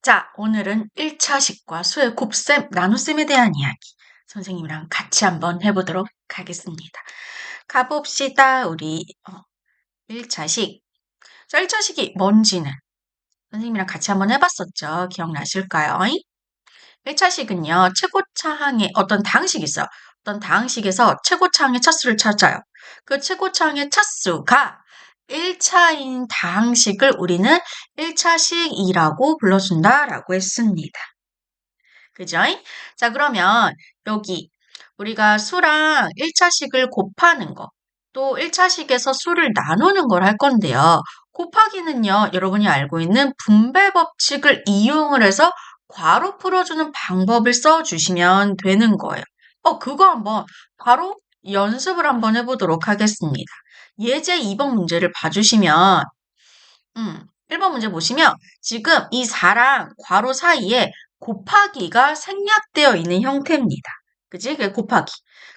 자, 오늘은 1차식과 수의 곱셈, 나눗셈에 대한 이야기 선생님이랑 같이 한번 해보도록 하겠습니다. 가봅시다. 우리 1차식. 자, 1차식이 뭔지는 선생님이랑 같이 한번 해봤었죠. 기억나실까요? 1차식은요. 최고차항의 어떤 다항식이 있어요. 어떤 다항식에서 최고차항의 차수를 찾아요. 그 최고차항의 차수가 1차인 다항식을 우리는 1차식이라고 불러준다라고 했습니다. 그죠? 자, 그러면 여기 우리가 수랑 1차식을 곱하는 거, 또 1차식에서 수를 나누는 걸 할 건데요. 곱하기는요, 여러분이 알고 있는 분배 법칙을 이용을 해서 괄호 풀어주는 방법을 써주시면 되는 거예요. 그거 한번 바로 연습을 한번 해보도록 하겠습니다. 예제 2번 문제를 봐주시면 1번 문제 보시면 지금 이 4랑 괄호 사이에 곱하기가 생략되어 있는 형태입니다. 그지? 그게 곱하기.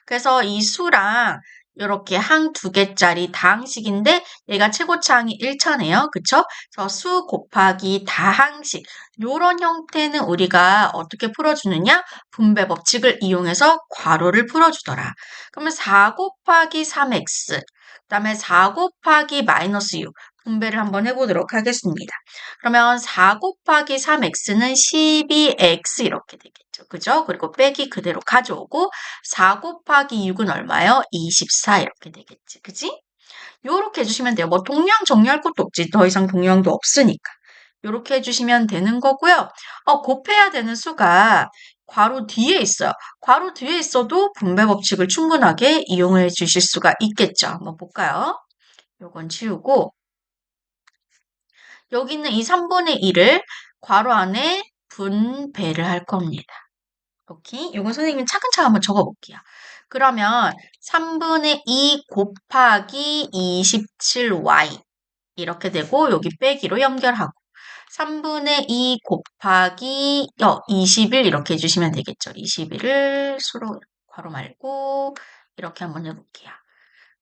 그래서 이 수랑 이렇게 항 2개짜리 다항식인데 얘가 최고차항이 1차네요. 그쵸? 그래서 수 곱하기 다항식 요런 형태는 우리가 어떻게 풀어주느냐? 분배 법칙을 이용해서 괄호를 풀어주더라. 그러면 4 곱하기 3x 그 다음에 4 곱하기 마이너스 6 분배를 한번 해보도록 하겠습니다. 그러면 4 곱하기 3x는 12x 이렇게 되겠죠. 그죠? 그리고 빼기 그대로 가져오고 4 곱하기 6은 얼마요? 24 이렇게 되겠지. 그지? 요렇게 해주시면 돼요. 뭐 동량 정리할 것도 없지. 더 이상 동량도 없으니까. 요렇게 해주시면 되는 거고요. 곱해야 되는 수가 괄호 뒤에 있어요. 괄호 뒤에 있어도 분배 법칙을 충분하게 이용해 주실 수가 있겠죠. 한번 볼까요? 요건 지우고 여기 있는 이 3분의 1을 괄호 안에 분배를 할 겁니다. 오케이? 요건 선생님이 차근차근 한번 적어볼게요. 그러면 3분의 2 곱하기 27y 이렇게 되고 여기 빼기로 연결하고 3분의 2 곱하기 21 이렇게 해주시면 되겠죠. 21을 수로 괄호 말고 이렇게 한번 해볼게요.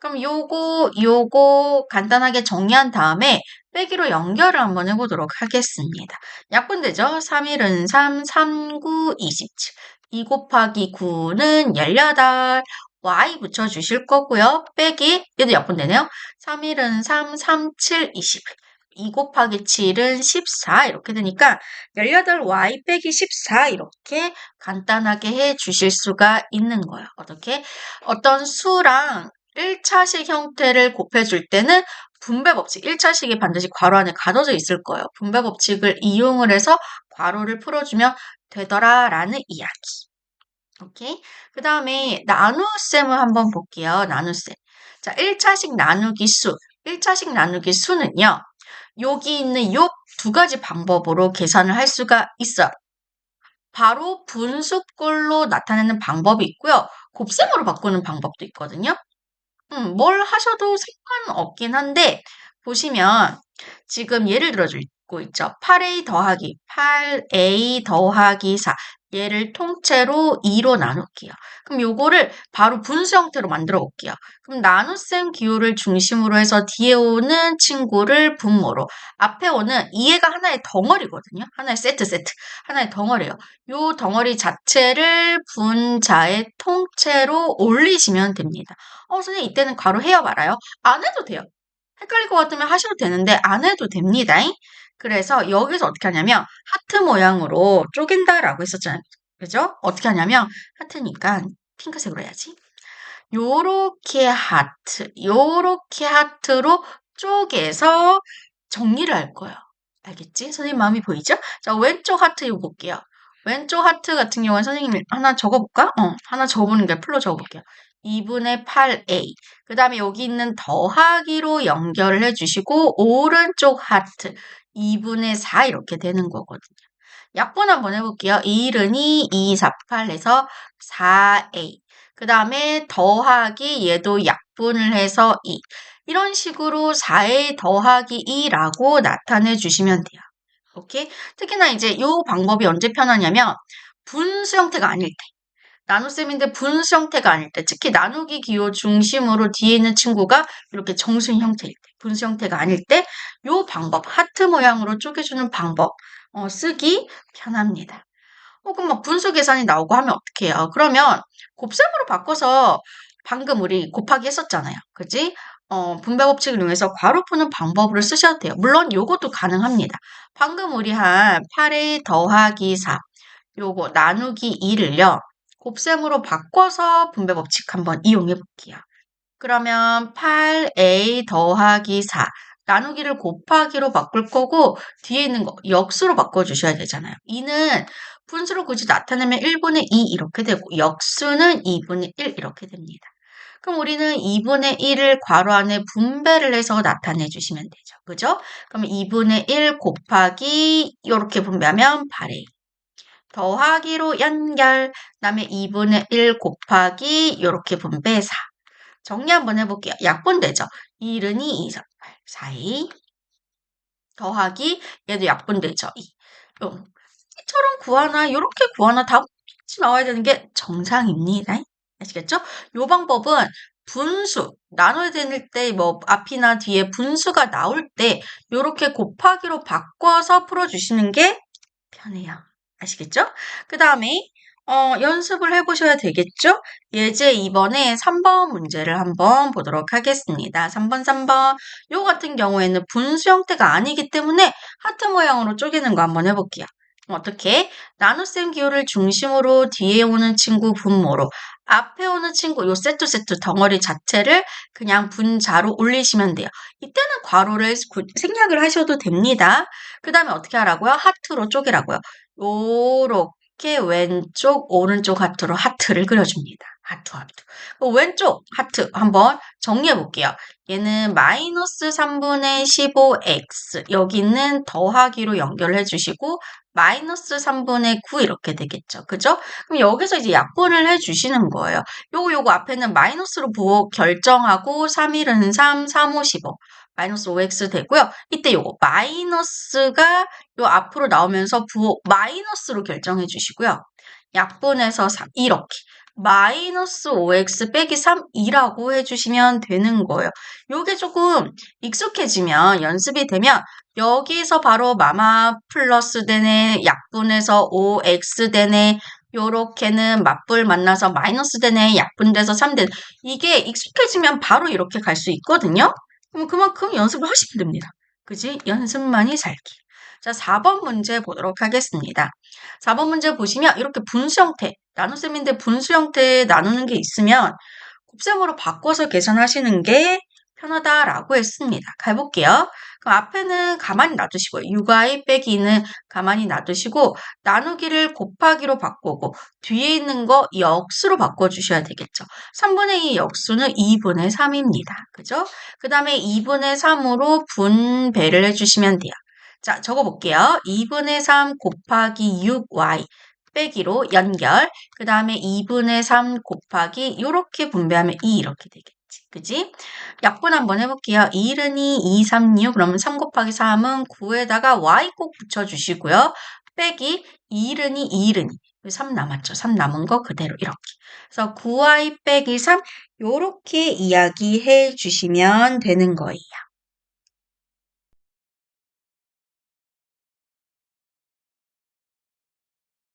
그럼 요거 간단하게 정리한 다음에 빼기로 연결을 한번 해보도록 하겠습니다. 약분되죠? 3, 1은 3, 3, 9, 27. 2 곱하기 9는 18. y 붙여주실 거고요. 빼기, 얘도 약분되네요. 3, 1은 3, 3, 7, 20. 2 곱하기 7은 14 이렇게 되니까 18y 빼기 14 이렇게 간단하게 해 주실 수가 있는 거예요. 어떻게? 어떤 수랑 1차식 형태를 곱해줄 때는 분배 법칙, 1차식이 반드시 괄호 안에 가둬져 있을 거예요. 분배 법칙을 이용을 해서 괄호를 풀어주면 되더라라는 이야기. 오케이? 그 다음에 나눗셈을 한번 볼게요. 나눗셈. 자, 1차식 나누기 수. 1차식 나누기 수는요. 여기 있는 요 두 가지 방법으로 계산을 할 수가 있어요. 바로 분수꼴로 나타내는 방법이 있고요. 곱셈으로 바꾸는 방법도 있거든요. 뭘 하셔도 상관없긴 한데, 보시면, 지금 예를 들어주고 있죠. 8a 더하기 8a 더하기 4. 얘를 통째로 2로 나눌게요. 그럼 요거를 바로 분수 형태로 만들어 볼게요. 그럼 나눗셈 기호를 중심으로 해서 뒤에 오는 친구를 분모로, 앞에 오는 이해가 하나의 덩어리거든요. 하나의 세트. 하나의 덩어리예요. 요 덩어리 자체를 분자의 통째로 올리시면 됩니다. 선생님 이때는 괄호 해요 말아요? 안 해도 돼요. 헷갈릴 것 같으면 하셔도 되는데 안 해도 됩니다. 그래서 여기서 어떻게 하냐면 하트 모양으로 쪼갠다라고 했었잖아요. 그죠? 어떻게 하냐면 하트니까 핑크색으로 해야지. 요렇게 하트로 쪼개서 정리를 할 거예요. 알겠지? 선생님 마음이 보이죠? 자, 왼쪽 하트 이거 볼게요. 왼쪽 하트 같은 경우는 선생님이 하나 적어볼까? 하나 적어보는 게 풀로 적어볼게요. 2분의 8a. 그 다음에 여기 있는 더하기로 연결을 해주시고, 오른쪽 하트 2분의 4 이렇게 되는 거거든요. 약분 한번 해볼게요. 1은 2, 2, 4, 8에서 4a. 그 다음에 더하기 얘도 약분을 해서 2. 이런 식으로 4에 더하기 2라고 나타내 주시면 돼요. 오케이? 특히나 이제 이 방법이 언제 편하냐면 분수 형태가 아닐 때. 나눗셈인데 분수 형태가 아닐 때, 특히 나누기 기호 중심으로 뒤에 있는 친구가 이렇게 정수인 형태일 때, 분수 형태가 아닐 때, 이 방법, 하트 모양으로 쪼개주는 방법, 쓰기 편합니다. 그럼 막 분수 계산이 나오고 하면 어떡해요? 그러면 곱셈으로 바꿔서 방금 우리 곱하기 했었잖아요. 그지? 분배 법칙을 이용해서 괄호 푸는 방법으로 쓰셔도 돼요. 물론 요것도 가능합니다. 방금 우리 한 8a 더하기 4, 요거 나누기 2를요. 곱셈으로 바꿔서 분배 법칙 한번 이용해 볼게요. 그러면 8a 더하기 4, 나누기를 곱하기로 바꿀 거고 뒤에 있는 거 역수로 바꿔주셔야 되잖아요. 2는 분수로 굳이 나타내면 1분의 2 이렇게 되고 역수는 2분의 1 이렇게 됩니다. 그럼 우리는 2분의 1을 괄호 안에 분배를 해서 나타내 주시면 되죠. 그죠? 그럼 2분의 1 곱하기 이렇게 분배하면 8a 더하기로 연결 그다음에 2분의 1 곱하기 이렇게 분배 4 정리 한번 해볼게요. 약분되죠? 1은 2, 2, 3, 8, 4, 2 더하기 얘도 약분되죠? 2. 이처럼 구하나 이렇게 구하나 다 똑같이 나와야 되는 게 정상입니다. 아시겠죠? 이 방법은 분수 나눠야 될 때 뭐 앞이나 뒤에 분수가 나올 때 이렇게 곱하기로 바꿔서 풀어주시는 게 편해요. 아시겠죠? 그 다음에 연습을 해보셔야 되겠죠? 예제 2번에 3번 문제를 한번 보도록 하겠습니다. 3번. 요 같은 경우에는 분수 형태가 아니기 때문에 하트 모양으로 쪼개는 거 한번 해볼게요. 어떻게? 나눗셈 기호를 중심으로 뒤에 오는 친구 분모로 앞에 오는 친구 요 세트 덩어리 자체를 그냥 분자로 올리시면 돼요. 이때는 괄호를 생략을 하셔도 됩니다. 그 다음에 어떻게 하라고요? 하트로 쪼개라고요. 요렇게 왼쪽 오른쪽 하트로 하트를 그려줍니다. 하트. 왼쪽 하트 한번 정리해 볼게요. 얘는 마이너스 3분의 15x 여기는 더하기로 연결해 주시고 마이너스 3분의 9 이렇게 되겠죠. 그죠? 그럼 여기서 이제 약분을 해 주시는 거예요. 요거 앞에는 마이너스로 부호 결정하고 3, 1은 3, 3, 5, 15 마이너스 5x 되고요. 이때 요거 마이너스가 요 앞으로 나오면서 부호 마이너스로 결정해 주시고요. 약분해서 3 이렇게 마이너스 5x 빼기 3이라고 해주시면 되는 거예요. 요게 조금 익숙해지면 연습이 되면 여기서 바로 마마 플러스 되네 약분해서 5x 되네 요렇게는 맞불 만나서 마이너스 되네 약분돼서 3 되네 이게 익숙해지면 바로 이렇게 갈 수 있거든요. 그럼 그만큼 연습을 하시면 됩니다. 그지? 연습만이 살기. 자, 4번 문제 보도록 하겠습니다. 4번 문제 보시면 이렇게 분수 형태, 나눗셈인데 분수 형태에 나누는 게 있으면 곱셈으로 바꿔서 계산하시는 게 편하다라고 했습니다. 가볼게요. 그럼 앞에는 가만히 놔두시고요. 6i 빼기 2는 가만히 놔두시고 나누기를 곱하기로 바꾸고 뒤에 있는 거 역수로 바꿔주셔야 되겠죠. 3분의 2 역수는 2분의 3입니다. 그죠? 그 다음에 2분의 3으로 분배를 해주시면 돼요. 자, 적어볼게요. 2분의 3 곱하기 6y 빼기로 연결. 그 다음에 2분의 3 곱하기 이렇게 분배하면 2 이렇게 되겠지. 그지? 약분 한번 해볼게요. 1은 2, 2, 3, 6. 그러면 3 곱하기 3은 9에다가 y 꼭 붙여주시고요. 빼기 1은 2, 2은 2. 3 남았죠. 3 남은 거 그대로 이렇게. 그래서 9y 빼기 3 요렇게 이야기해 주시면 되는 거예요.